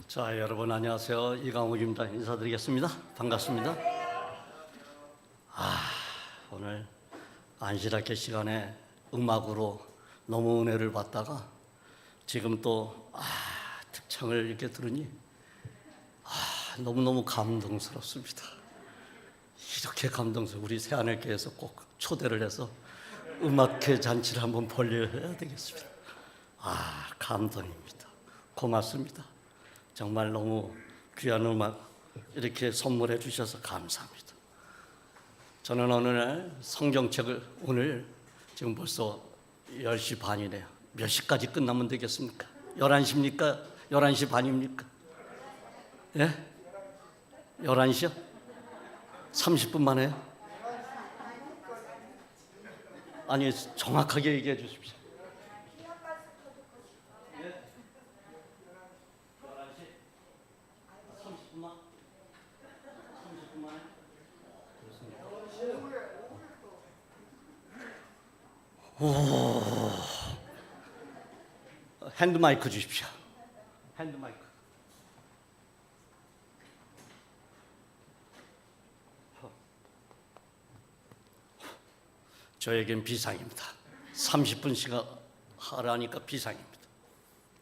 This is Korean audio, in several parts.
자, 여러분 안녕하세요. 이강욱입니다. 인사드리겠습니다. 반갑습니다. 오늘 안시라케 시간에 음악으로 너무 은혜를 받다가 지금 또 특창을 이렇게 들으니 너무너무 감동스럽습니다. 이렇게 감동스러워. 우리 새하늘교회에서 꼭 초대를 해서 음악회 잔치를 한번 벌려야 되겠습니다. 감동입니다. 고맙습니다. 정말 너무 귀한 음악 이렇게 선물해 주셔서 감사합니다. 저는 오늘 성경책을 오늘 지금 벌써 10시 반이네요. 몇 시까지 끝나면 되겠습니까? 11시입니까? 11시 반입니까? 예? 11시요? 30분만 해요? 아니, 정확하게 얘기해 주십시오. 핸드 마이크 주십시오. 핸드 마이크. 저에겐 비상입니다. 30분씩 하라니까 비상입니다.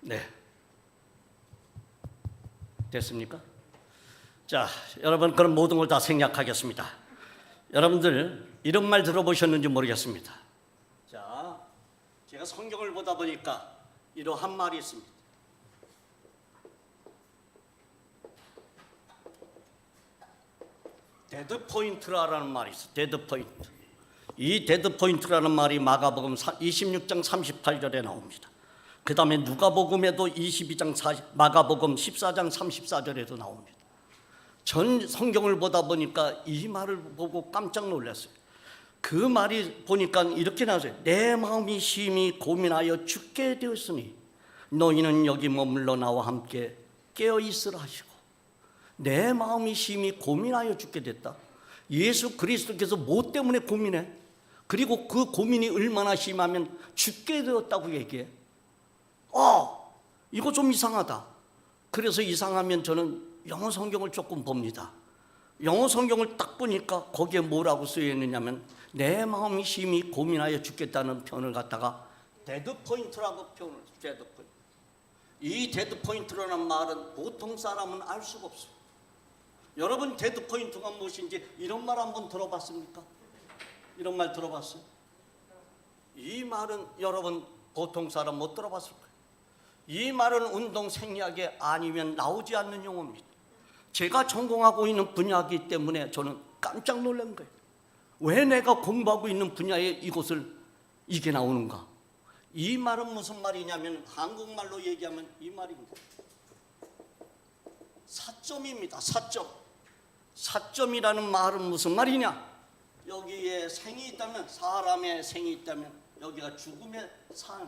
네. 됐습니까? 자, 여러분, 그럼 모든 걸 다 생략하겠습니다. 여러분들 이런 말 들어보셨는지 모르겠습니다. 자, 제가 성경을 보다 보니까 이러한 말이 있습니다. 데드 포인트라는 말이 있어요. 데드 포인트. 이 데드 포인트라는 말이 마가복음 26장 38절에 나옵니다. 그 다음에 누가복음에도 22장 40, 마가복음 14장 34절에도 나옵니다. 전 성경을 보다 보니까 이 말을 보고 깜짝 놀랐어요. 그 말이 보니까 이렇게 나왔어요. 내 마음이 심히 고민하여 죽게 되었으니 너희는 여기 머물러 나와 함께 깨어 있으라 하시고, 내 마음이 심히 고민하여 죽게 됐다. 예수 그리스도께서 뭐 때문에 고민해? 그리고 그 고민이 얼마나 심하면 죽게 되었다고 얘기해. 이거 좀 이상하다. 그래서 이상하면 저는 영어 성경을 조금 봅니다. 영어 성경을 딱 보니까 거기에 뭐라고 쓰여 있느냐면 내 마음이 심히 고민하여 죽겠다는 표현을 갖다가 데드 포인트라고 표현을 해요. 데드 포인트. 이 데드 포인트라는 말은 보통 사람은 알 수가 없어요. 여러분, 데드 포인트가 무엇인지 이런 말 한번 들어봤습니까? 이런 말 들어봤어요? 이 말은 여러분 보통 사람 못 들어봤을 거예요. 이 말은 운동 생리학에 아니면 나오지 않는 용어입니다. 제가 전공하고 있는 분야이기 때문에 저는 깜짝 놀란 거예요. 왜 내가 공부하고 있는 분야에 이게 나오는가? 이 말은 무슨 말이냐면 한국말로 얘기하면 이 말입니다. 사점입니다. 사점. 사점이라는 말은 무슨 말이냐? 여기에 생이 있다면, 사람의 생이 있다면 여기가 죽음의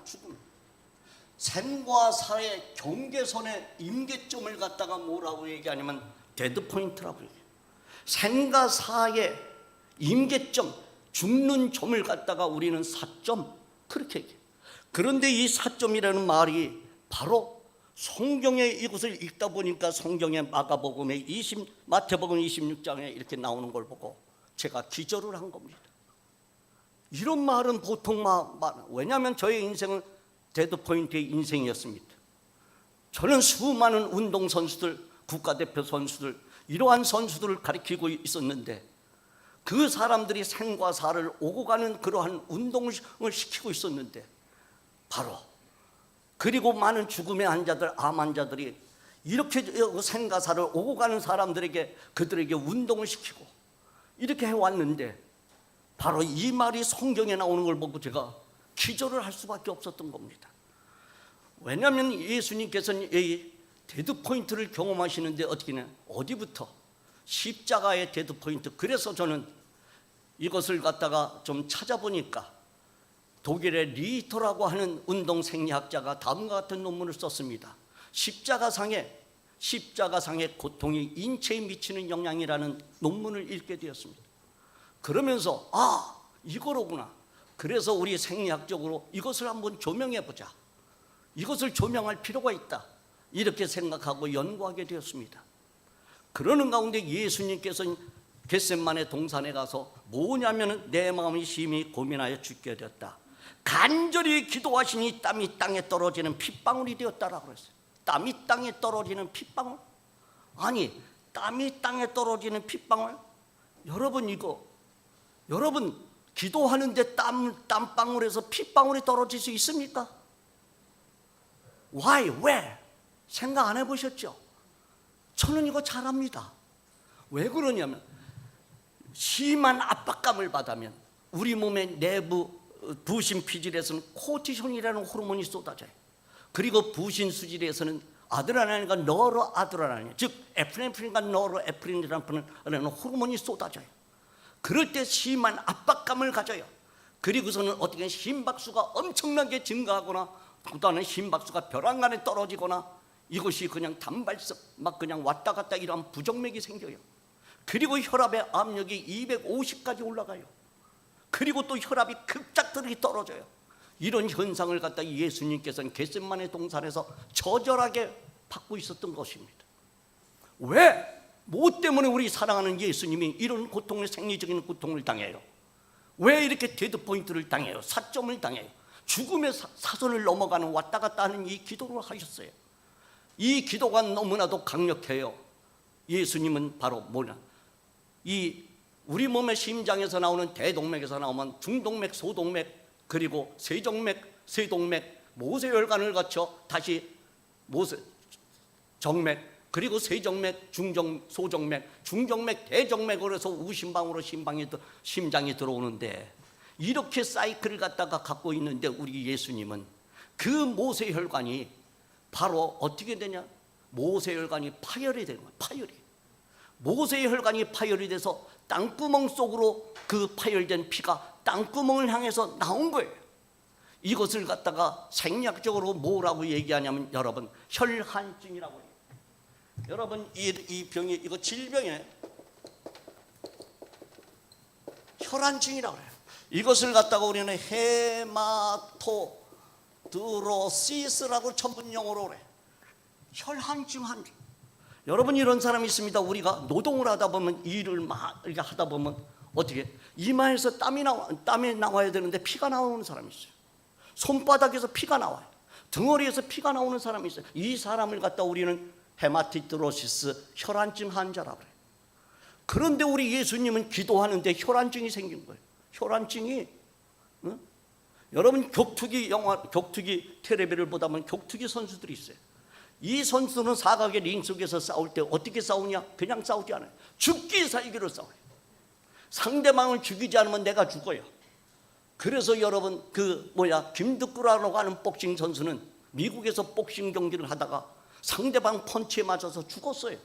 죽음. 생과 사의 경계선의 임계점을 갖다가 뭐라고 얘기하냐면 데드 포인트라고 얘기해요. 생과 사의 임계점, 죽는 점을 갖다가 우리는 사점, 그렇게 얘기해요. 그런데 이 사점이라는 말이 바로 성경에 이것을 읽다 보니까 성경의 마태복음 26장에 이렇게 나오는 걸 보고 제가 기절을 한 겁니다. 이런 말은 보통 왜냐하면 저의 인생은 데드 포인트의 인생이었습니다. 저는 수많은 운동선수들, 국가대표 선수들, 이러한 선수들을 가르치고 있었는데 그 사람들이 생과 사를 오고 가는 그러한 운동을 시키고 있었는데 바로 그리고 많은 죽음의 환자들, 암 환자들이 이렇게 생과 사를 오고 가는 사람들에게 그들에게 운동을 시키고 이렇게 해왔는데 바로 이 말이 성경에 나오는 걸 보고 제가 기절을 할 수밖에 없었던 겁니다. 왜냐하면 예수님께서는 이 데드 포인트를 경험하시는데 어디부터? 십자가의 데드 포인트. 그래서 저는 이것을 갖다가 좀 찾아보니까 독일의 리히터라고 하는 운동 생리학자가 다음과 같은 논문을 썼습니다. 십자가상의 고통이 인체에 미치는 영향이라는 논문을 읽게 되었습니다. 그러면서 이거로구나. 그래서 우리 생리학적으로 이것을 한번 조명해 보자. 이것을 조명할 필요가 있다. 이렇게 생각하고 연구하게 되었습니다. 그러는 가운데 예수님께서는 겟셋마네 동산에 가서 뭐냐면 내 마음이 심히 고민하여 죽게 되었다. 간절히 기도하시니 땀이 땅에 떨어지는 핏방울이 되었다라고 그랬어요. 땀이 땅에 떨어지는 핏방울? 아니, 땀이 땅에 떨어지는 핏방울? 여러분 기도하는데 땀방울에서 핏방울이 떨어질 수 있습니까? Why? 왜? 생각 안 해보셨죠? 저는 이거 잘합니다. 왜 그러냐면 심한 압박감을 받으면 우리 몸의 내부 부신 피질에서는 코티손이라는 호르몬이 쏟아져요. 그리고 부신 수질에서는 아드레날린과 노르아드레날린, 즉 에프네프린과 노르에프린이라는 호르몬이 쏟아져요. 그럴 때 심한 압박감을 가져요. 그리고서는 어떻게 심박수가 엄청나게 증가하거나 또는 심박수가 벼랑간에 떨어지거나 이것이 그냥 단발성 막 그냥 왔다 갔다 이런 부정맥이 생겨요. 그리고 혈압의 압력이 250까지 올라가요. 그리고 또 혈압이 급작스럽게 떨어져요. 이런 현상을 갖다 예수님께서는 겟셋마네 동산에서 처절하게 받고 있었던 것입니다. 왜? 뭐 때문에 우리 사랑하는 예수님이 이런 고통을, 생리적인 고통을 당해요? 왜 이렇게 데드포인트를 당해요? 사점을 당해요? 죽음의 사선을 넘어가는 왔다 갔다 하는 이 기도를 하셨어요. 이 기도가 너무나도 강력해요. 예수님은 바로 뭐냐? 이 우리 몸의 심장에서 나오는 대동맥에서 나오면 중동맥, 소동맥, 그리고 세동맥, 모세혈관을 거쳐 다시 정맥, 그리고 세정맥, 소정맥, 중정맥, 대정맥으로 해서 우심방으로 심장이 들어오는데, 이렇게 사이클을 갖다가 갖고 있는데 우리 예수님은 그 모세혈관이 바로 어떻게 되냐? 모세혈관이 파열이 되는 거예요. 파열이. 모세혈관이 파열이 돼서 땅구멍 속으로 그 파열된 피가 땅구멍을 향해서 나온 거예요. 이것을 갖다가 생략적으로 뭐라고 얘기하냐면 여러분 혈한증이라고 해요. 여러분 이 병이 이거 질병에 혈한증이라고 해요. 이것을 갖다가 우리는 헤마토드로시스라고 전문 용어로 그래. 혈한증. 여러분 이런 사람이 있습니다. 우리가 노동을 하다 보면 일을 막 이렇게 하다 보면 어떻게 이마에서 땀이 나와야 되는데 피가 나오는 사람이 있어요. 손바닥에서 피가 나와요. 등허리에서 피가 나오는 사람이 있어요. 이 사람을 갖다 우리는 헤마티드로시스 혈안증 환자라고 그래요. 그런데 우리 예수님은 기도하는데 혈안증이 생긴 거예요. 혈안증이 여러분 격투기 텔레비를 보다 보면 격투기 선수들이 있어요. 이 선수는 사각의 링 속에서 싸울 때 어떻게 싸우냐? 그냥 싸우지 않아요. 죽기 살기로 싸워요. 상대방을 죽이지 않으면 내가 죽어요. 그래서 여러분 김득구라고 하는 복싱 선수는 미국에서 복싱 경기를 하다가 상대방 펀치에 맞아서 죽었어요.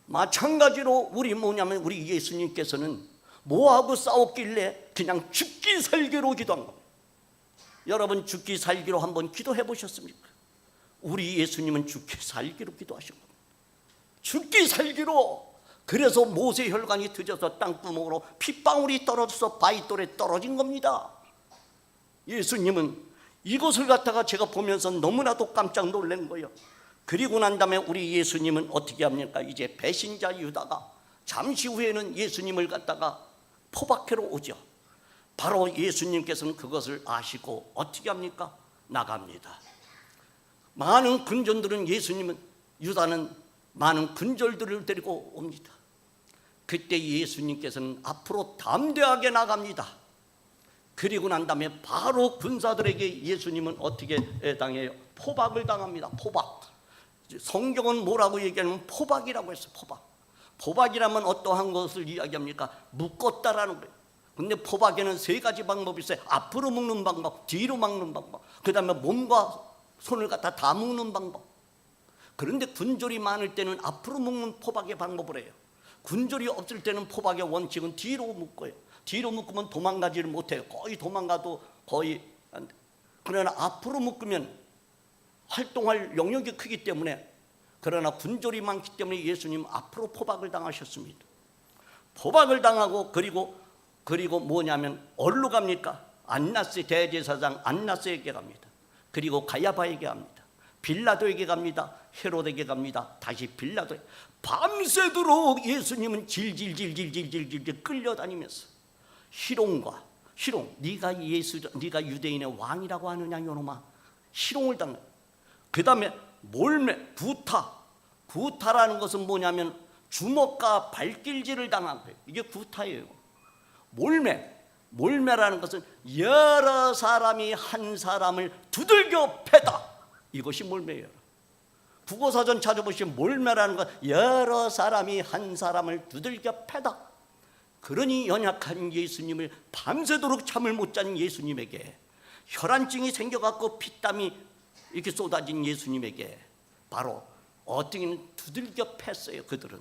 마찬가지로 우리 예수님께서는 뭐하고 싸웠길래 그냥 죽기 살기로 기도한 겁니다. 여러분 죽기 살기로 한번 기도해 보셨습니까? 우리 예수님은 죽기 살기로 기도하신 겁니다. 죽기 살기로. 그래서 모세혈관이 터져서 땅구멍으로 핏방울이 떨어져서 바위돌에 떨어진 겁니다. 예수님은 이것을 갖다가 제가 보면서 너무나도 깜짝 놀란 거예요. 그리고 난 다음에 우리 예수님은 어떻게 합니까? 이제 배신자 유다가 잠시 후에는 예수님을 갖다가 포박해로 오죠. 바로 예수님께서는 그것을 아시고 어떻게 합니까? 나갑니다. 많은 군전들은 유다는 많은 군졸들을 데리고 옵니다. 그때 예수님께서는 앞으로 담대하게 나갑니다. 그리고 난 다음에 바로 군사들에게 예수님은 어떻게 당해요? 포박을 당합니다. 포박. 성경은 뭐라고 얘기하냐면 포박이라고 했어요. 포박이라면 어떠한 것을 이야기합니까? 묶었다라는 거예요. 근데 포박에는 세 가지 방법이 있어요. 앞으로 묶는 방법, 뒤로 묶는 방법, 그 다음에 몸과 손을 갖다 다 묶는 방법. 그런데 군졸이 많을 때는 앞으로 묶는 포박의 방법을 해요. 군졸이 없을 때는 포박의 원칙은 뒤로 묶어요. 뒤로 묶으면 도망가지를 못해요. 거의 도망가도 거의 안 돼. 그러나 앞으로 묶으면 활동할 영역이 크기 때문에, 그러나 군졸이 많기 때문에 예수님 앞으로 포박을 당하셨습니다. 포박을 당하고 그리고 뭐냐면 어디로 갑니까? 안나스 대제사장 안나스에게 갑니다. 그리고 가야바에게 갑니다. 빌라도에게 갑니다. 헤롯에게 갑니다. 다시 빌라도에. 밤새도록 예수님은 질질질질질질질 끌려다니면서 희롱과 희롱, 네가 유대인의 왕이라고 하느냐 이놈아, 희롱을 당해. 그 다음에 몰매, 구타라는 것은 뭐냐면 주먹과 발길질을 당한 거예요. 이게 구타예요. 몰매라는 것은 여러 사람이 한 사람을 두들겨 패다, 이것이 몰매예요. 국어사전 찾아보시면 몰매라는 것, 여러 사람이 한 사람을 두들겨 패다. 그러니 연약한 예수님을, 밤새도록 잠을 못 잔 예수님에게, 혈안증이 생겨갖고 피땀이 이렇게 쏟아진 예수님에게 바로 어떻게는 두들겨 팼어요. 그들은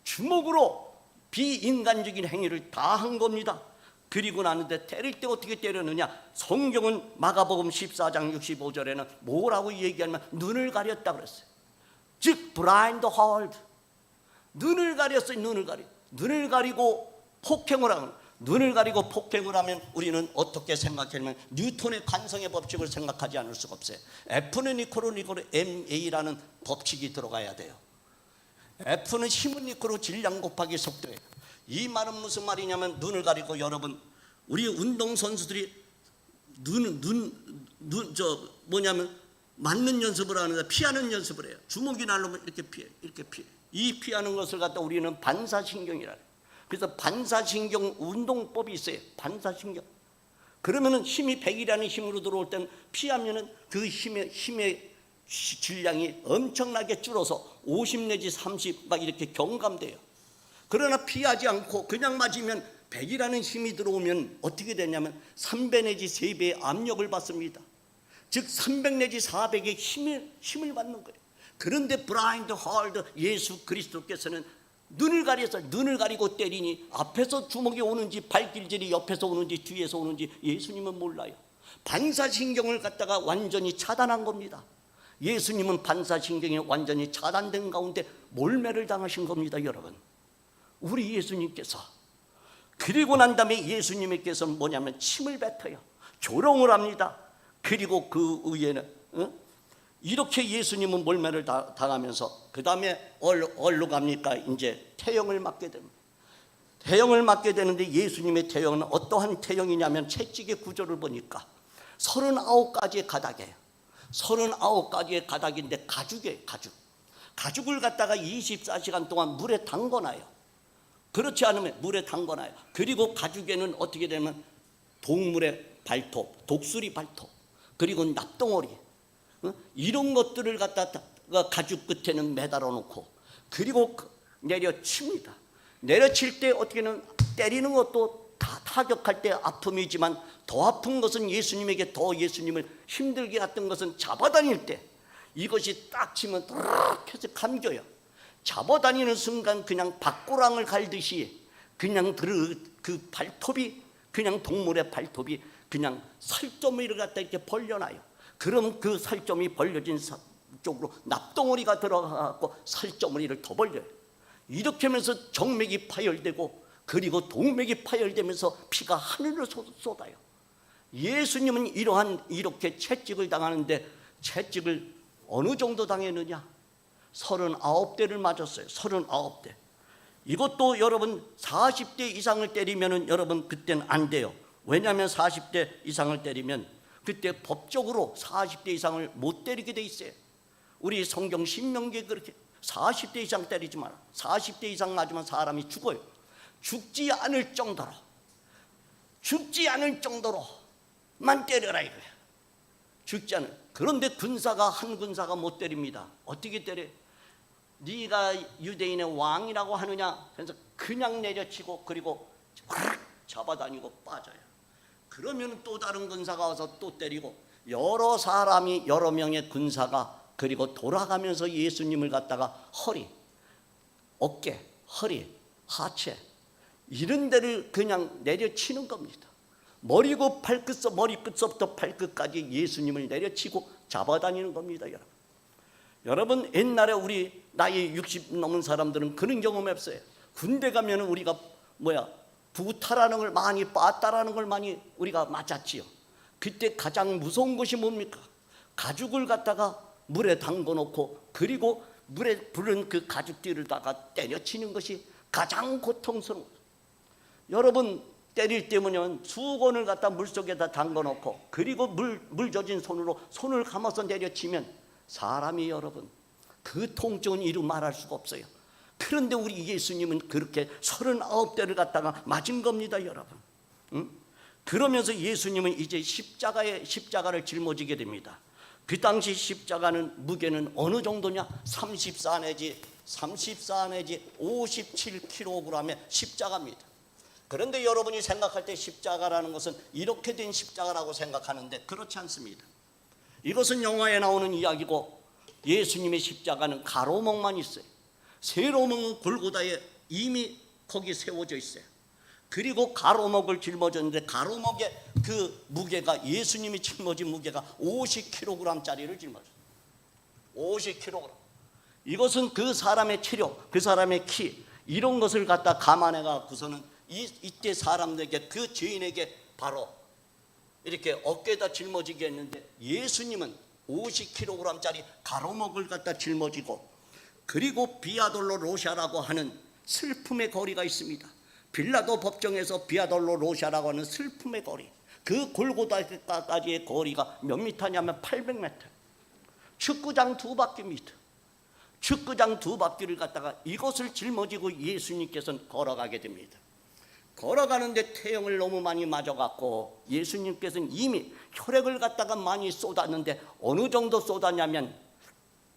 주먹으로 비인간적인 행위를 다 한 겁니다. 그리고 나는데 때릴 때 어떻게 때렸느냐? 성경은 마가복음 14장 65절에는 뭐라고 얘기하면 눈을 가렸다 그랬어요. 즉 블라인드 홀드, 눈을 가렸어요. 눈을 가리고 폭행을 하면, 눈을 가리고 폭행을 하면 우리는 어떻게 생각하냐면 뉴턴의 관성의 법칙을 생각하지 않을 수가 없어요. F는 이코로 ma라는 법칙이 들어가야 돼요. F는 힘은 이코로 질량 곱하기 속도예요. 이 말은 무슨 말이냐면, 눈을 가리고, 여러분 우리 운동선수들이 맞는 연습을 하는데 피하는 연습을 해요. 주먹이 날라오면 이렇게 피해. 이 피하는 것을 갖다 우리는 반사신경이라 해요. 그래서 반사신경 운동법이 있어요. 반사신경. 그러면은 힘이 100이라는 힘으로 들어올 때는 피하면은 그 힘의 질량이 엄청나게 줄어서 50 내지 30 막 이렇게 경감돼요. 그러나 피하지 않고 그냥 맞으면 100이라는 힘이 들어오면 어떻게 되냐면 3배 내지 3배의 압력을 받습니다. 즉 300 내지 400의 힘을 받는 거예요. 그런데 블라인드 홀드 예수 그리스도께서는 눈을 가리고 때리니 앞에서 주먹이 오는지 발길질이 옆에서 오는지 뒤에서 오는지 예수님은 몰라요. 반사신경을 갖다가 완전히 차단한 겁니다. 예수님은 반사신경이 완전히 차단된 가운데 몰매를 당하신 겁니다. 여러분, 우리 예수님께서. 그리고 난 다음에 예수님께서는 뭐냐면 침을 뱉어요. 조롱을 합니다. 그리고 그 위에는 이렇게 예수님은 몰매를 당하면서 그 다음에 어디로 갑니까? 이제 태형을 맞게 됩니다. 태형을 맞게 되는데 예수님의 태형은 어떠한 태형이냐면 채찍의 구조를 보니까 39가지의 가닥이에요. 39가지의 가닥인데 가죽이에요. 가죽을 갖다가 24시간 동안 물에 담궈놔요. 그렇지 않으면 물에 담궈놔요. 그리고 가죽에는 어떻게 되면 동물의 발톱, 독수리 발톱, 그리고 납덩어리, 이런 것들을 갖다가 가죽 끝에는 매달아 놓고, 그리고 내려칩니다. 내려칠 때 어떻게는 때리는 것도 다 타격할 때 아픔이지만 더 아픈 것은 예수님에게 더 예수님을 힘들게 했던 것은 잡아다닐 때 이것이 딱 치면 딱 해서 감겨요. 잡아다니는 순간 그냥 박고랑을 갈듯이 그냥 그 발톱이, 그냥 동물의 발톱이 그냥 살점을 갖다 이렇게 벌려놔요. 그럼 그 살점이 벌려진 쪽으로 납덩어리가 들어가고 살점을 더 벌려요. 이렇게 하면서 정맥이 파열되고 그리고 동맥이 파열되면서 피가 하늘로 쏟아요. 예수님은 이렇게 채찍을 당하는데 채찍을 어느 정도 당했느냐? 39대를 맞았어요. 39대. 이것도 여러분 40대 이상을 때리면은 여러분 그때는 안 돼요. 왜냐하면 40대 이상을 때리면 그때 법적으로 40대 이상을 못 때리게 돼 있어요. 우리 성경 신명기에 그렇게 40대 이상 때리지 마라. 40대 이상 맞으면 사람이 죽어요. 죽지 않을 정도로만 때려라 이거야. 죽지 않을. 그런데 한 군사가 못 때립니다. 어떻게 때려? 네가 유대인의 왕이라고 하느냐? 그래서 그냥 내려치고 그리고 확 잡아다니고 빠져요. 그러면 또 다른 군사가 와서 또 때리고, 여러 명의 군사가 그리고 돌아가면서 예수님을 갖다가 허리, 어깨, 허리, 하체 이런 데를 그냥 내려치는 겁니다. 머리끝서부터 발끝까지 예수님을 내려치고 잡아다니는 겁니다. 여러분 옛날에 우리 나이 60 넘은 사람들은 그런 경험이 없어요. 군대 가면 우리가 부타라는 걸 많이, 빠따라는 걸 많이 우리가 맞았지요. 그때 가장 무서운 것이 뭡니까? 가죽을 갖다가 물에 담궈 놓고 그리고 물에 부른 그 가죽띠를다가 때려치는 것이 가장 고통스러운 거예요. 여러분 때릴 때면요 수건을 갖다 물속에다 담궈 놓고 그리고 물 젖은 손으로 손을 감아서 내려치면 사람이 여러분 그 통증은 이루 말할 수가 없어요. 그런데 우리 예수님은 그렇게 39대를 갖다가 맞은 겁니다, 여러분. 응? 그러면서 예수님은 이제 십자가를 짊어지게 됩니다. 그 당시 십자가는 무게는 어느 정도냐? 34 내지 57kg의 십자가입니다. 그런데 여러분이 생각할 때 십자가라는 것은 이렇게 된 십자가라고 생각하는데 그렇지 않습니다. 이것은 영화에 나오는 이야기고 예수님의 십자가는 가로목만 있어요. 세로목은 골고다에 이미 거기 세워져 있어요. 그리고 가로목을 짊어졌는데 가로목의 그 무게가 예수님이 짊어진 무게가 50kg짜리를 짊어졌어요. 50kg. 이것은 그 사람의 체력, 그 사람의 키 이런 것을 갖다 감안해 갖고서는 이때 사람들에게 그 죄인에게 바로 이렇게 어깨에다 짊어지게 했는데 예수님은 50kg짜리 가로목을 갖다 짊어지고 그리고 비아돌로로샤라고 하는 슬픔의 거리가 있습니다. 빌라도 법정에서 비아돌로로샤라고 하는 슬픔의 거리, 그 골고다까지의 거리가 몇 미터냐면 800m. 축구장 2바퀴입니다. 축구장 2바퀴를 갖다가 이것을 짊어지고 예수님께서는 걸어가게 됩니다. 걸어가는데 태형을 너무 많이 맞아갖고 예수님께서는 이미 혈액을 갖다가 많이 쏟았는데 어느 정도 쏟았냐면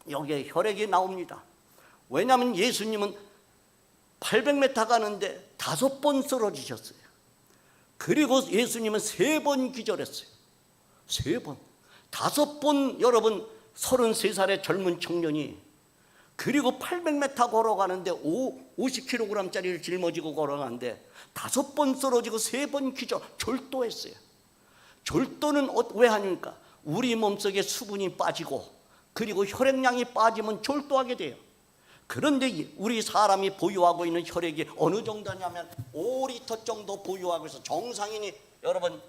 여기에 혈액이 나옵니다. 왜냐하면 예수님은 800m 가는데 5번 쓰러지셨어요. 그리고 예수님은 3번 기절했어요. 3번. 5번 여러분 33살의 젊은 청년이 그리고 800m 걸어가는데 50kg짜리를 짊어지고 걸어가는데 5번 쓰러지고 3번 기절, 졸도했어요. 졸도는 왜 하니까 우리 몸속에 수분이 빠지고 그리고 혈액량이 빠지면 졸도하게 돼요. 그런데 우리 사람이 보유하고 있는 혈액이 어느 정도냐면 5리터 정도 보유하고 있어. 정상인이 여러분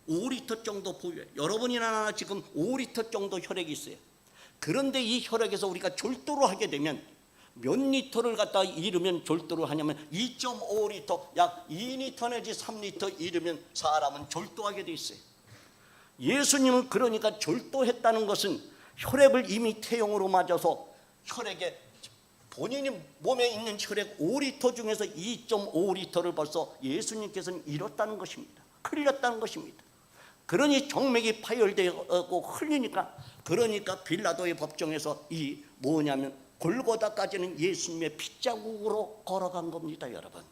5리터 정도 보유해요. 여러분이나 지금 5리터 정도 혈액이 있어요. 그런데 이 혈액에서 우리가 졸도를 하게 되면 몇 리터를 갖다 잃으면 졸도를 하냐면 2.5리터, 약 2리터 내지 3리터 잃으면 사람은 졸도하게 돼 있어요. 예수님은 그러니까 졸도했다는 것은 혈액을 이미 태형으로 맞아서 혈액에 본인이 몸에 있는 혈액 5리터 중에서 2.5리터를 벌써 예수님께서는 잃었다는 것입니다. 흘렸다는 것입니다. 그러니 정맥이 파열되고 흘리니까 그러니까 빌라도의 법정에서 이 뭐냐면 골고다까지는 예수님의 핏자국으로 걸어간 겁니다, 여러분.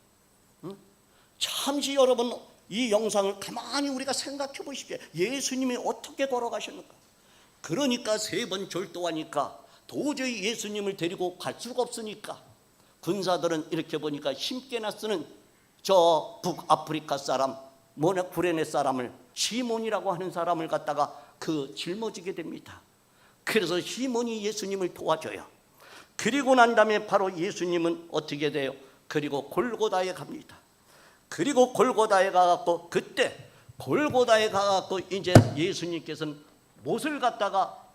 잠시 여러분 이 영상을 가만히 우리가 생각해 보십시오. 예수님이 어떻게 걸어가셨는가? 그러니까 3번 졸도하니까 도저히 예수님을 데리고 갈 수가 없으니까 군사들은 이렇게 보니까 힘께나 쓰는 저 북아프리카 사람 구레네 사람을 시몬이라고 하는 사람을 갖다가 짊어지게 됩니다. 그래서 시몬이 예수님을 도와줘요. 그리고 난 다음에 바로 예수님은 어떻게 돼요? 그리고 골고다에 갑니다. 그리고 골고다에 가갖고 그때 골고다에 가갖고 이제 예수님께서는 못을 갖다가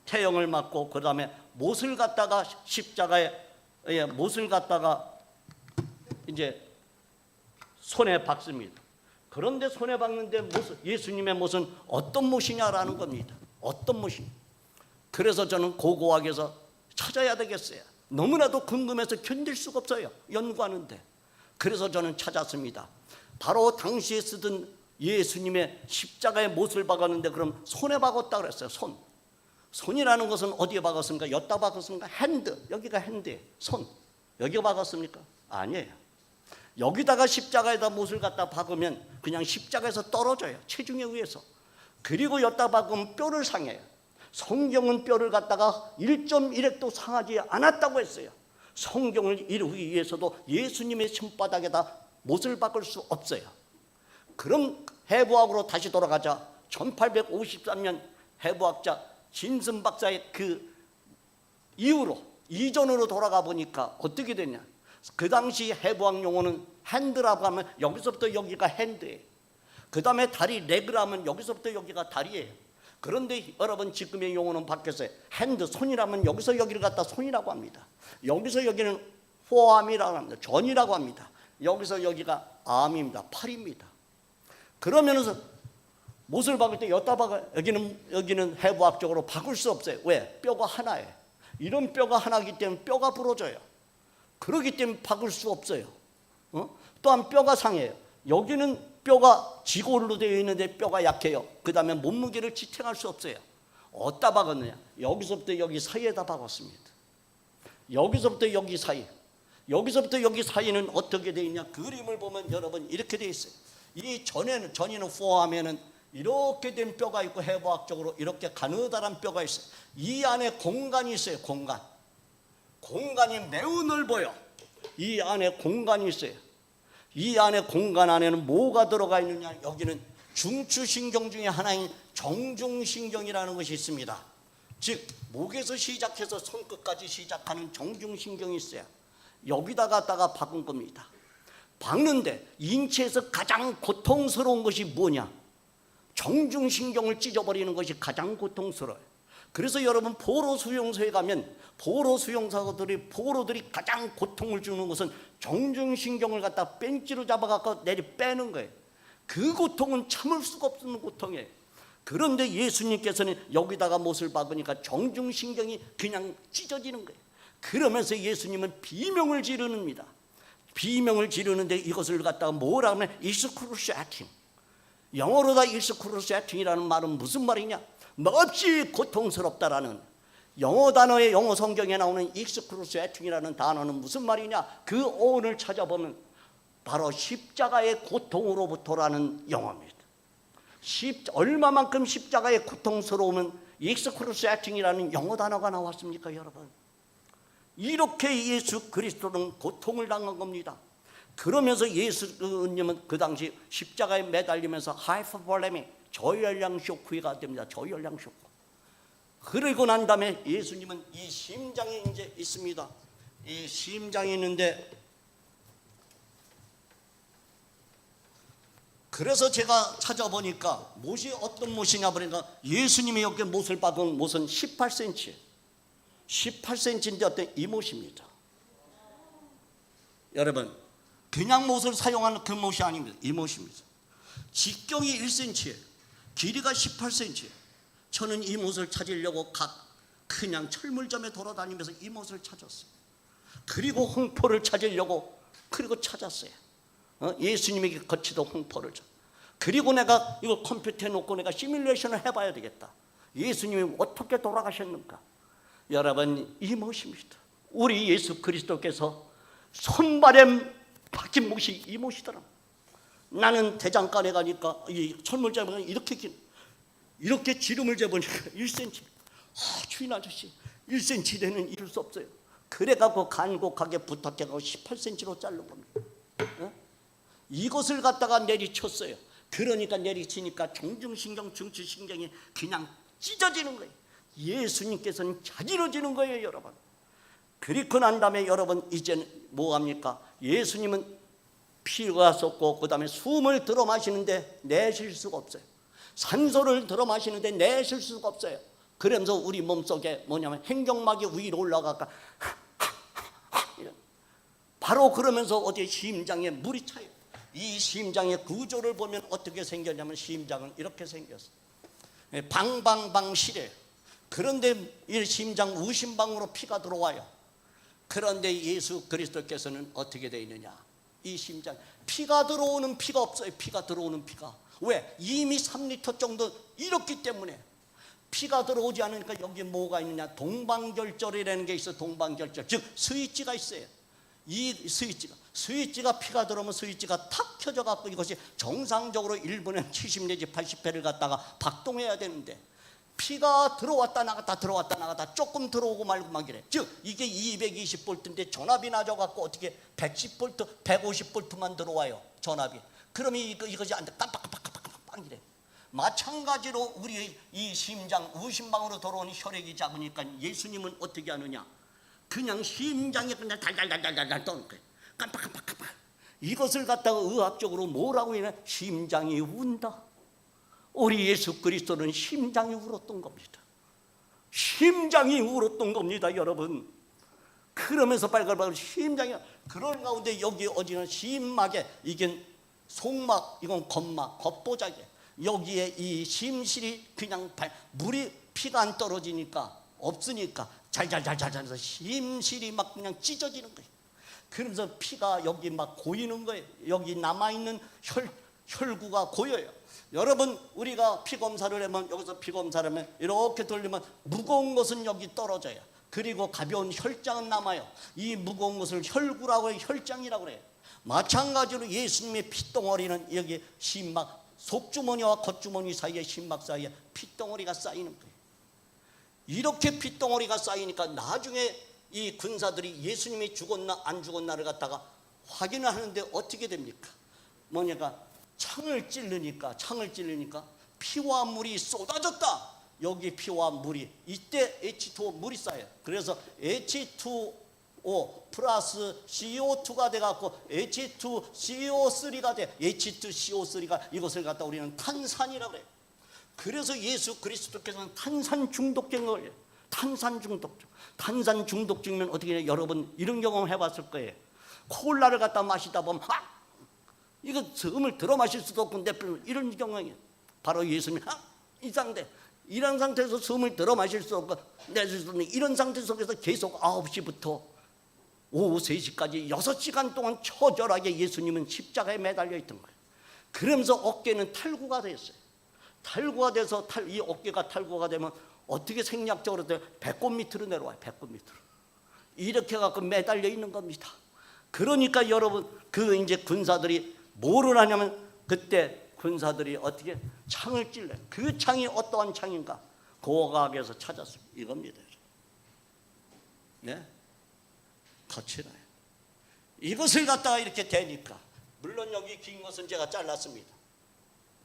태형을 맞고 그 다음에 못을 갖다가 십자가에 못을 갖다가 이제 손에 박습니다. 그런데 손에 박는데 예수님의 못은 어떤 못이냐라는 겁니다. 어떤 못이? 그래서 저는 고고학에서 찾아야 되겠어요. 너무나도 궁금해서 견딜 수가 없어요. 연구하는데. 그래서 저는 찾았습니다. 바로 당시에 쓰던 예수님의 십자가에 못을 박았는데 그럼 손에 박았다 그랬어요. 손이라는 것은 어디에 박았습니까? 여기다 박았습니까? 핸드. 여기가 핸드예요. 손. 여기가 박았습니까? 아니에요. 여기다가 십자가에다 못을 갖다 박으면 그냥 십자가에서 떨어져요. 체중에 의해서. 그리고 여기다 박으면 뼈를 상해요. 성경은 뼈를 갖다가 1.1핵도 상하지 않았다고 했어요. 성경을 이루기 위해서도 예수님의 손바닥에다 못을 박을 수 없어요. 그럼 해부학으로 다시 돌아가자. 1853년 해부학자 진슨 박사의 그 이전으로 돌아가 보니까 어떻게 되냐. 그 당시 해부학 용어는 핸드라고 하면 여기서부터 여기가 핸드예요. 그 다음에 다리 레그라면 여기서부터 여기가 다리예요. 그런데 여러분 지금의 용어는 바뀌었어요. 핸드, 손이라면 여기서 여기를 갖다 손이라고 합니다. 여기서 여기는 포암이라고 합니다. 전이라고 합니다. 여기서 여기가 암입니다. 팔입니다. 그러면서 못을 박을 때 여기다 박아요. 여기는 해부학적으로 바꿀 수 없어요. 왜? 뼈가 하나예요. 이런 뼈가 하나이기 때문에 뼈가 부러져요. 그렇기 때문에 박을 수 없어요. 또한 뼈가 상해요. 여기는 뼈가 지골로 되어 있는데 뼈가 약해요. 그 다음에 몸무게를 지탱할 수 없어요. 어디다 박았느냐? 여기서부터 여기 사이에다 박았습니다. 여기서부터 여기 사이, 여기서부터 여기 사이는 어떻게 되어 있냐? 그림을 보면 여러분 이렇게 되어 있어요. 이 전에는 포함에는 이렇게 된 뼈가 있고 해부학적으로 이렇게 가느다란 뼈가 있어요. 이 안에 공간이 있어요. 공간이 매우 넓어요. 이 안에 공간이 있어요. 이 안에 공간 안에는 뭐가 들어가 있느냐? 여기는 중추신경 중에 하나인 정중신경이라는 것이 있습니다. 즉 목에서 시작해서 손끝까지 시작하는 정중신경이 있어요. 여기다 갖다가 박은 겁니다. 박는데 인체에서 가장 고통스러운 것이 뭐냐? 정중신경을 찢어버리는 것이 가장 고통스러워요. 그래서 여러분 포로 수용소에 가면 포로들이 가장 고통을 주는 것은 정중신경을 갖다 벤치로 잡아갖고 내리 빼는 거예요. 그 고통은 참을 수가 없는 고통이에요. 그런데 예수님께서는 여기다가 못을 박으니까 정중신경이 그냥 찢어지는 거예요. 그러면서 예수님은 비명을 지르는니다. 비명을 지르는데 이것을 갖다가 뭐라 하면 익스크루시에이팅, 영어로다 익스크루시에이팅이라는 말은 무슨 말이냐? 몹시 고통스럽다라는 영어 단어의 영어 성경에 나오는 익스크루시에이팅이라는 단어는 무슨 말이냐? 그 어원을 찾아보면 바로 십자가의 고통으로부터라는 영어입니다. 얼마만큼 십자가의 고통스러우면 익스크루시에이팅이라는 영어 단어가 나왔습니까, 여러분? 이렇게 예수 그리스도는 고통을 당한 겁니다. 그러면서 예수님은 그 당시 십자가에 매달리면서 하이퍼볼레믹, 저혈량 쇼크가 됩니다. 저혈량 쇼크. 그러고 난 다음에 예수님은 이 심장이 이제 있습니다. 이 심장이 있는데, 그래서 제가 찾아보니까 못이 어떤 못이냐 보니까 예수님이 여기 못을 박은 못은 18cm, 18cm인데 어떤 이 못입니다. 여러분, 그냥 못을 사용하는 그 못이 아닙니다. 이 못입니다. 직경이 1cm예요. 길이가 18cm예요. 저는 이 못을 찾으려고 그냥 철물점에 돌아다니면서 이 못을 찾았어요. 그리고 홍포를 찾으려고 그리고 찾았어요. 예수님에게 거치던 홍포를 그리고 내가 이거 컴퓨터에 놓고 내가 시뮬레이션을 해봐야 되겠다. 예수님이 어떻게 돌아가셨는가? 여러분, 이 못입니다. 우리 예수 그리스도께서 손발에 박힌 못이 이 못이더라. 나는 대장간에 가니까 이 철물점에 이렇게 지름을 재보니까 1cm. 주인 아저씨 1cm 되는 이럴 수 없어요. 그래갖고 간곡하게 부탁해가지고 18cm로 자른 겁니다. 이것을 갖다가 내리쳤어요. 그러니까 내리치니까 정중신경, 중추신경이 그냥 찢어지는 거예요. 예수님께서는 자지러지는 거예요, 여러분. 그리고 난 다음에 여러분 이제는 뭐합니까? 예수님은 피가 쏟고 그 다음에 숨을 들어 마시는데 내쉴 수가 없어요. 산소를 들어 마시는데 내쉴 수가 없어요. 그러면서 우리 몸속에 뭐냐면 행경막이 위로 올라가까 바로 그러면서 어디 심장에 물이 차요. 이 심장의 구조를 보면 어떻게 생겼냐면 심장은 이렇게 생겼어요. 방방방실해요. 그런데 이 심장 우심방으로 피가 들어와요. 그런데 예수 그리스도께서는 어떻게 되어 있느냐? 이 심장 피가 들어오는 피가 없어요. 피가 들어오는 피가. 왜? 이미 3리터 정도 이렇기 때문에. 피가 들어오지 않으니까 여기 뭐가 있느냐? 동방결절이라는 게 있어. 동방결절, 즉 스위치가 있어요. 이 스위치가 피가 들어오면 스위치가 탁 켜져 갖고 이것이 정상적으로 1분에 70 내지 80회를 갖다가 박동해야 되는데 피가 들어왔다 나갔다 들어왔다 나갔다 조금 들어오고 말고 막 이래. 즉 이게 220볼트인데 전압이 낮아 갖고 어떻게 110볼트 150볼트만 들어와요, 전압이. 그러면 이것이 안 돼. 깜빡깜빡깜빡 이래. 마찬가지로 우리 이 심장 우심방으로 들어오는 혈액이 작으니까 예수님은 어떻게 하느냐? 그냥 심장이 그냥 달달달달달 떠는 거예요. 깜빡깜빡깜빡. 이것을 갖다가 의학적으로 뭐라고 해야 심장이 운다. 우리 예수 그리스도는 심장이 울었던 겁니다. 심장이 울었던 겁니다, 여러분. 그러면서 발갈발갈 심장이, 그런 가운데 여기 어디는 심막에, 이게 속막, 이건 겉막, 겉보자기, 여기에 이 심실이 그냥 물이, 피가 안 떨어지니까, 없으니까 잘잘잘잘해서 심실이 막 그냥 찢어지는 거예요. 그러면서 피가 여기 막 고이는 거예요. 여기 남아있는 혈구가 고여요. 여러분, 우리가 피 검사를 하면, 여기서 피 검사를 하면 이렇게 돌리면 무거운 것은 여기 떨어져요. 그리고 가벼운 혈장은 남아요. 이 무거운 것을 혈구라고 해요. 혈장이라고 해요. 마찬가지로 예수님의 피덩어리는 여기 심막, 속주머니와 겉주머니 사이에, 심막 사이에 피덩어리가 쌓이는 거예요. 이렇게 피덩어리가 쌓이니까 나중에 이 군사들이 예수님이 죽었나 안 죽었나를 갖다가 확인을 하는데 어떻게 됩니까? 뭐냐가 창을 찌르니까 피와 물이 쏟아졌다. 여기 피와 물이, 이때 H2O 물이 쌓여요. 그래서 H2O 플러스 CO2가 돼갖고 H2CO3가 돼. H2CO3가 이것을 갖다 우리는 탄산이라고 해요. 그래서 예수 그리스도께서는 탄산 중독증을 걸려요. 탄산 중독증. 탄산 중독증이면 어떻게 해요? 여러분 이런 경험 해봤을 거예요. 콜라를 갖다 마시다 보면 이거 처음을 들어 마실 수도 없고 이런 경험이에요. 바로 예수님이 이상돼. 이런 상태에서 숨을 들어 마실 수 없고 내쉴 수 없는 이런 상태 속에서 계속 9시부터 오후 3시까지 6시간 동안 처절하게 예수님은 십자가에 매달려 있던 거예요. 그러면서 어깨는 탈구가 됐어요. 탈구가 돼서 이 어깨가 탈구가 되면 어떻게 생략적으로 배꼽 밑으로 내려와요. 배꼽 밑으로 이렇게 갖고 매달려 있는 겁니다. 그러니까 여러분 그 이제 군사들이 뭐를 하냐면 그때 군사들이 어떻게 창을 찔러요. 그 창이 어떠한 창인가? 고각에서 찾았습니다. 이겁니다. 네, 거칠어요. 이것을 갖다가 이렇게 대니까, 물론 여기 긴 것은 제가 잘랐습니다.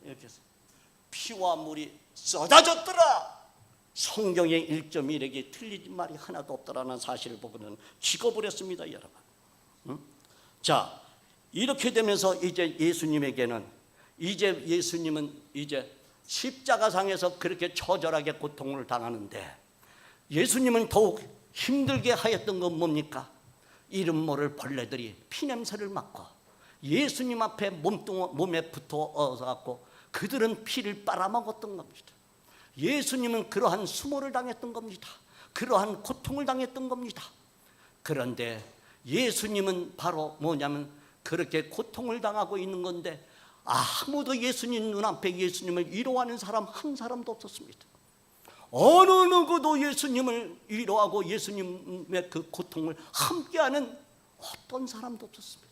이렇게 해서 피와 물이 쏟아졌더라. 성경의 1.1에게 틀린 말이 하나도 없더라는 사실을 보고는 기겁을 했습니다, 여러분. 자, 이렇게 되면서 이제 예수님은 이제 십자가상에서 그렇게 처절하게 고통을 당하는데, 예수님은 더욱 힘들게 하였던 건 뭡니까? 이름 모를 벌레들이 피냄새를 맡고 예수님 앞에 몸에 붙어서 갖고 그들은 피를 빨아먹었던 겁니다. 예수님은 그러한 수모를 당했던 겁니다. 그러한 고통을 당했던 겁니다. 그런데 예수님은 바로 뭐냐면 그렇게 고통을 당하고 있는 건데 아무도 예수님 눈앞에 예수님을 위로하는 사람 한 사람도 없었습니다. 어느 누구도 예수님을 위로하고 예수님의 그 고통을 함께하는 어떤 사람도 없었습니다.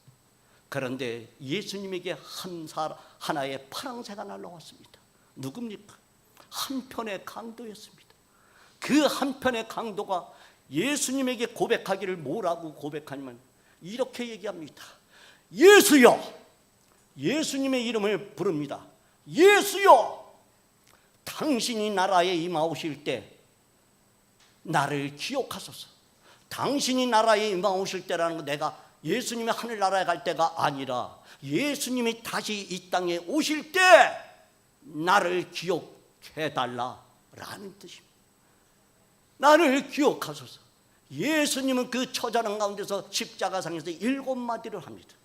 그런데 예수님에게 하나의 파랑새가 날라왔습니다. 누굽니까? 한편의 강도였습니다. 그 한편의 강도가 예수님에게 고백하기를 뭐라고 고백하냐면 이렇게 얘기합니다. 예수여! 예수님의 이름을 부릅니다. 예수여! 당신이 나라에 임하오실 때 나를 기억하소서. 당신이 나라에 임하오실 때라는 거, 내가 예수님이 하늘나라에 갈 때가 아니라 예수님이 다시 이 땅에 오실 때 나를 기억해달라라는 뜻입니다. 나를 기억하소서. 예수님은 그 처절한 가운데서 십자가상에서 7마디를 합니다.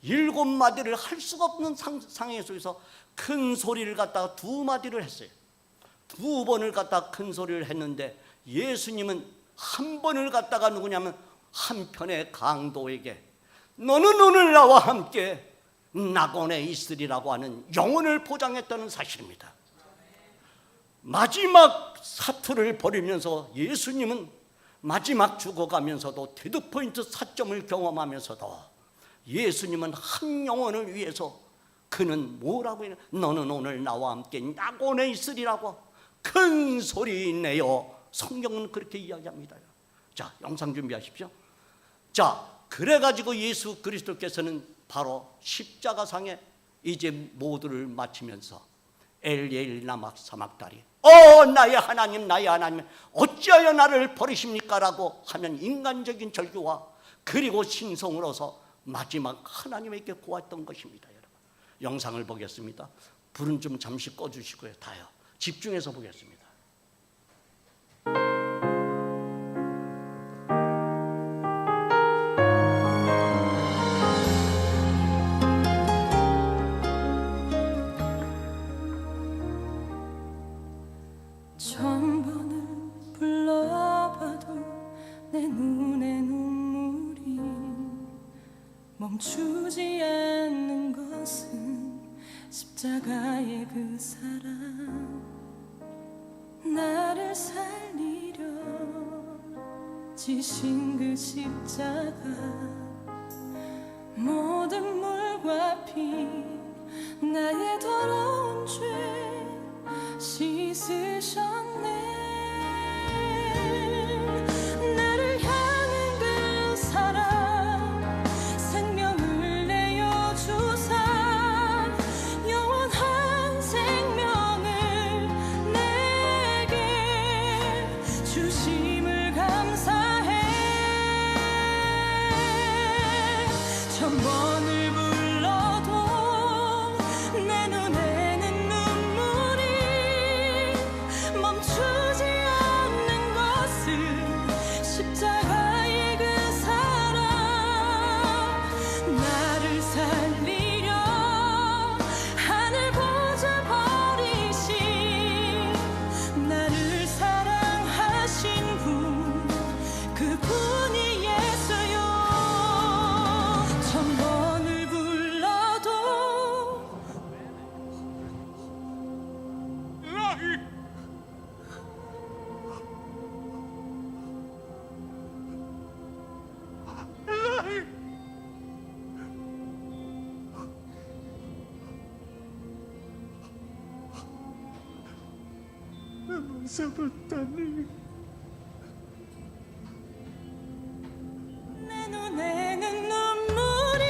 7마디를 할 수가 없는 상황 속에서 큰 소리를 갖다가 2마디를 했어요. 2번을 갖다가 큰 소리를 했는데 예수님은 한 번을 갖다가 누구냐면 한편의 강도에게 너는 오늘 나와 함께 낙원에 있으리라고 하는 영혼을 보장했다는 사실입니다. 마지막 사투를 벌이면서 예수님은 마지막 죽어가면서도 데드포인트 4점을 경험하면서도 예수님은 한 영혼을 위해서 그는 뭐라고 해요? 너는 오늘 나와 함께 낙원에 있으리라고 큰 소리 내어 성경은 그렇게 이야기합니다. 자, 영상 준비하십시오. 자, 그래가지고 예수 그리스도께서는 바로 십자가상에 이제 모두를 마치면서 엘리엘 라마 사막다리, 나의 하나님 나의 하나님 어찌하여 나를 버리십니까? 라고 하면 인간적인 절규와 그리고 신성으로서 마지막 하나님에게 고했던 것입니다. 여러분, 영상을 보겠습니다. 불은 좀 잠시 꺼주시고요. 다요. 집중해서 보겠습니다. 천 번을 불러봐도 내 눈에 눈물이 멈추지 않는 것은 십자가의 그 사랑, 나를 살리려 지신 그 십자가, 모든 물과 피 나의 더러운 죄 씻으셨네. 나를 향한 그 사랑, 생명을 내어주사 영원한 생명을 내게 주심을 감사해. 천 번을 불러도 내 눈에는 눈물이 멈추지 않는 것은 십자가의 그 사랑, 나를 살리려 하늘 보좌 버리신, 나를 사랑하신 분, 그분이 예수요. 천 번을 불러도 내 눈에는 눈물이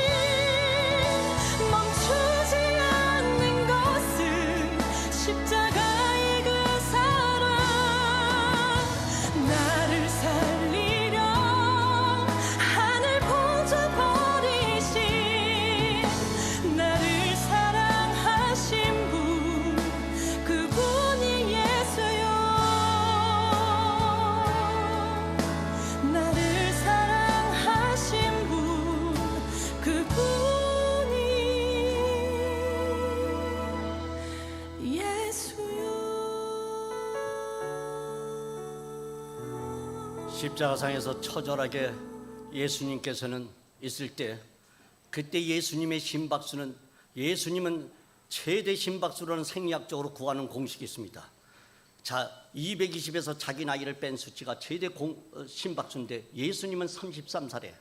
멈추지 않는 것은 십자가의 그 사랑, 나를 살리려 하늘 보좌 버리신, 나를 사랑하신 분, 그분이 예수요. 나를 사랑하신 분, 그분이 예수요. 십자가상에서 처절하게 예수님께서는 있을 때, 그때 예수님의 심박수는, 예수님은 최대 심박수로는 생리학적으로 구하는 공식이 있습니다. 자, 220에서 자기 나이를 뺀 수치가 최대 심박수인데 예수님은 33살이에요.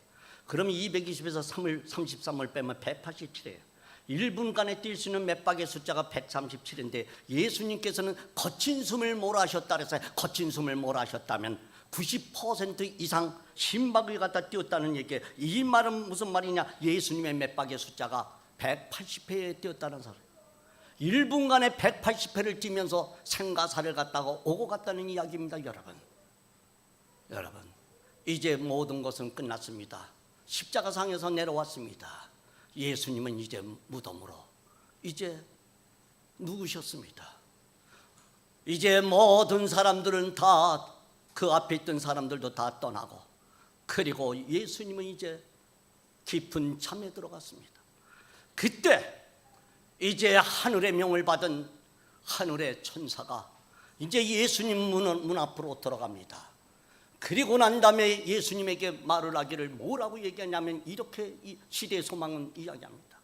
그럼 220에서 33을 빼면 187이에요. 1분간에 뛸 수 있는 맥박의 숫자가 137인데 예수님께서는 거친 숨을 몰아하셨다 그랬어요. 거친 숨을 몰아하셨다면 90% 이상 심박을 갖다 띄웠다는 얘기예요. 이 말은 무슨 말이냐? 예수님의 맥박의 숫자가 180회에 띄었다는 사람. 1분간에 180회를 뛰면서 생가사를 갔다가 오고 갔다는 이야기입니다. 여러분, 이제 모든 것은 끝났습니다. 십자가상에서 내려왔습니다. 예수님은 이제 무덤으로 이제 누우셨습니다. 이제 모든 사람들은 다, 그 앞에 있던 사람들도 다 떠나고, 그리고 예수님은 이제 깊은 잠에 들어갔습니다. 그때 이제 하늘의 명을 받은 하늘의 천사가 이제 예수님 문 앞으로 들어갑니다. 그리고 난 다음에 예수님에게 말을 하기를 뭐라고 얘기하냐면 이렇게 이 시대의 소망은 이야기합니다.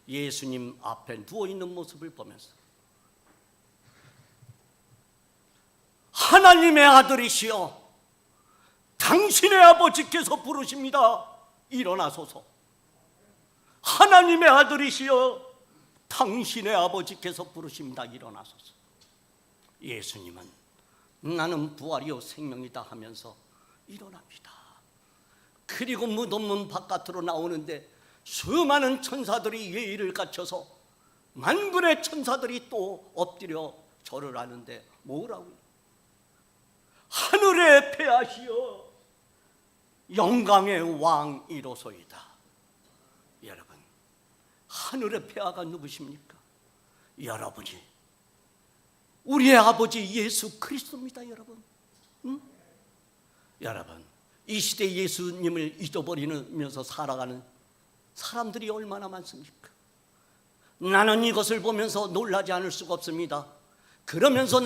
예수님 앞에 누워있는 모습을 보면서 하나님의 아들이시여 당신의 아버지께서 부르십니다. 일어나소서. 하나님의 아들이시여 당신의 아버지께서 부르십니다. 일어나소서. 예수님은 나는 부활이요 생명이다 하면서 일어납니다. 그리고 무덤문 바깥으로 나오는데 수많은 천사들이 예의를 갖춰서 만군의 천사들이 또 엎드려 절을 하는데 뭐라고요? 하늘에 폐하시어 영광의 왕이로소이다. 여러분, 하늘의 폐하가 누구십니까? 여러분이 우리의 아버지 예수 그리스도입니다. 여러분, 여러분, 이 시대 예수님을 잊어버리면서 살아가는 사람들이 얼마나 많습니까? 나는 이것을 보면서 놀라지 않을 수가 없습니다. 그러면서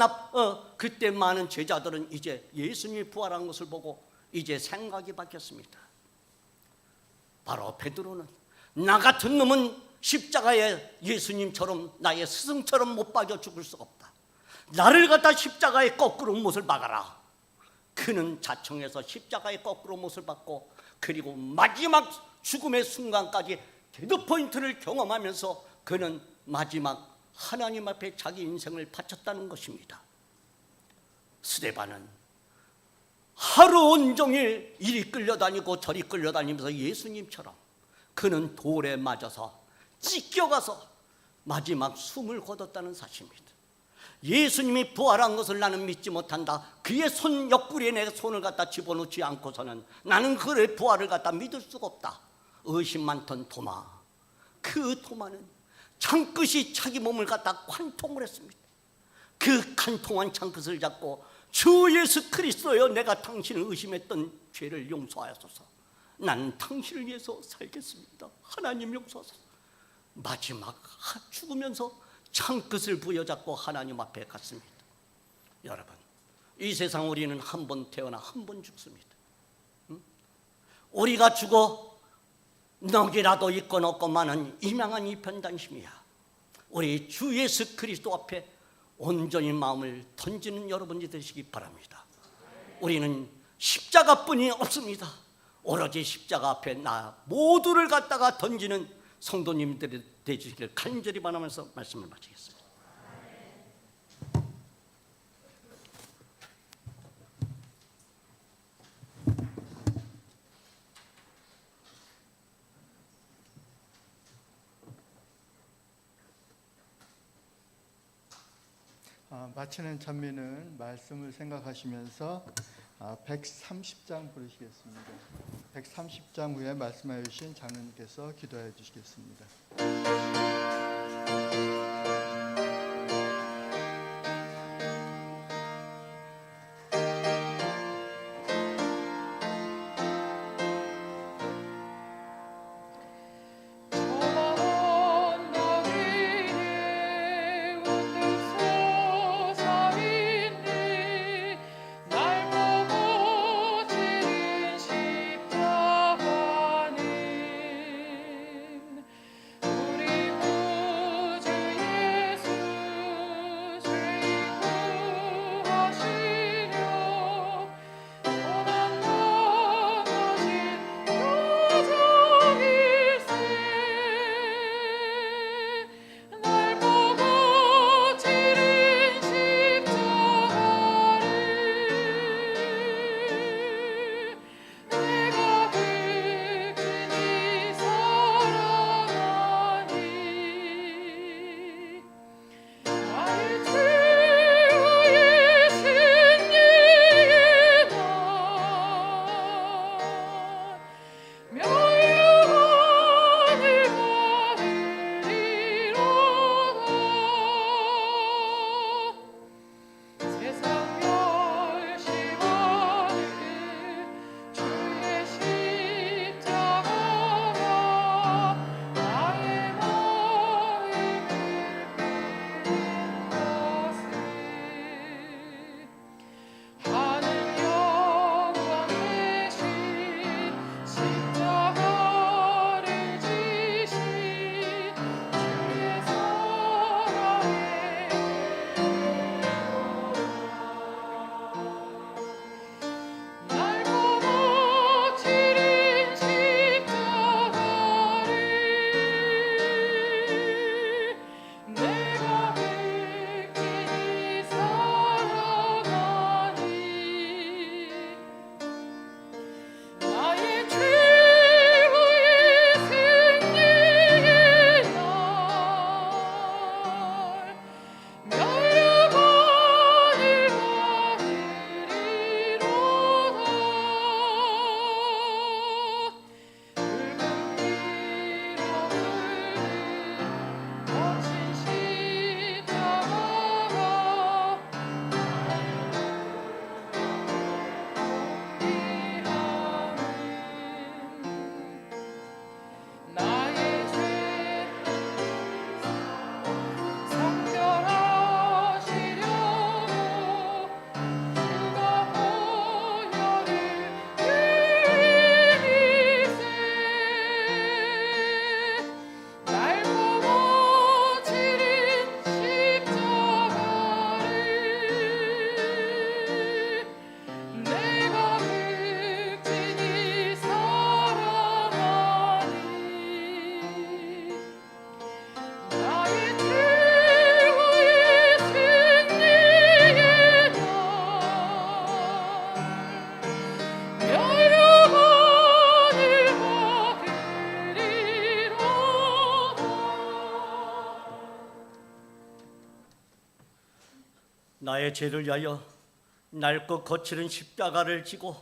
그때 많은 제자들은 이제 예수님이 부활한 것을 보고 이제 생각이 바뀌었습니다. 바로 베드로는 나 같은 놈은 십자가에 예수님처럼 나의 스승처럼 못 박여 죽을 수가 없다. 나를 갖다 십자가에 거꾸로 못을 박아라. 그는 자청해서 십자가에 거꾸로 못을 박고 그리고 마지막 죽음의 순간까지 데드포인트를 경험하면서 그는 마지막 하나님 앞에 자기 인생을 바쳤다는 것입니다. 스데반은 하루 온종일 이리 끌려다니고 저리 끌려다니면서 예수님처럼 그는 돌에 맞아서 찢겨가서 마지막 숨을 거뒀다는 사실입니다. 예수님이 부활한 것을 나는 믿지 못한다. 그의 손 옆구리에 내 손을 갖다 집어넣지 않고서는 나는 그의 부활을 갖다 믿을 수가 없다. 의심 많던 도마, 그 도마는 창끝이 자기 몸을 갖다 관통을 했습니다. 그 관통한 창끝을 잡고 주 예수 그리스도여, 내가 당신을 의심했던 죄를 용서하소서. 나는 당신을 위해서 살겠습니다. 하나님 용서하소서. 마지막 죽으면서 창끝을 부여잡고 하나님 앞에 갔습니다. 여러분, 이 세상 우리는 한 번 태어나 한 번 죽습니다. 우리가 죽어 넋이라도 있건 없건만은 이망한 이 편단심이야. 우리 주 예수 그리스도 앞에 온전히 마음을 던지는 여러분이 되시기 바랍니다. 우리는 십자가뿐이 없습니다. 오로지 십자가 앞에 나 모두를 갖다가 던지는 성도님들이 되시길 간절히 바라면서 말씀을 마치겠습니다. 마치는 찬미는 말씀을 생각하시면서 130장 부르시겠습니다. 130장 후에 말씀하여 주신 장로님께서 기도해 주시겠습니다. 우리 구주 나의 죄를 위하여 낡고 거칠은 십자가를 지고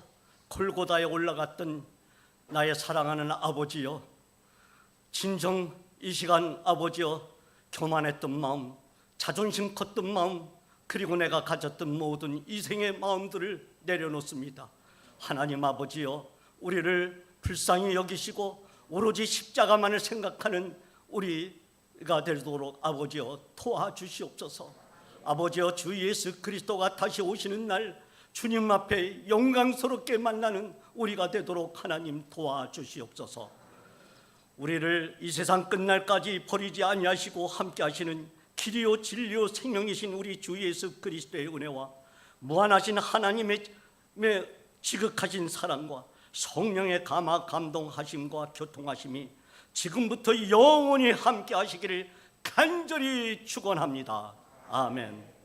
골고다에 올라갔던 나의 사랑하는 아버지여, 진정 이 시간 아버지여, 교만했던 마음, 자존심 컸던 마음, 그리고 내가 가졌던 모든 이생의 마음들을 내려놓습니다. 하나님 아버지여, 우리를 불쌍히 여기시고 오로지 십자가만을 생각하는 우리가 되도록 아버지여 도와주시옵소서. 아버지여, 주 예수 그리스도가 다시 오시는 날 주님 앞에 영광스럽게 만나는 우리가 되도록 하나님 도와주시옵소서. 우리를 이 세상 끝날까지 버리지 아니하시고 함께 하시는 길이요 진리요 생명이신 우리 주 예수 그리스도의 은혜와 무한하신 하나님의 지극하신 사랑과 성령의 감화 감동하심과 교통하심이 지금부터 영원히 함께 하시기를 간절히 축원합니다. 아멘.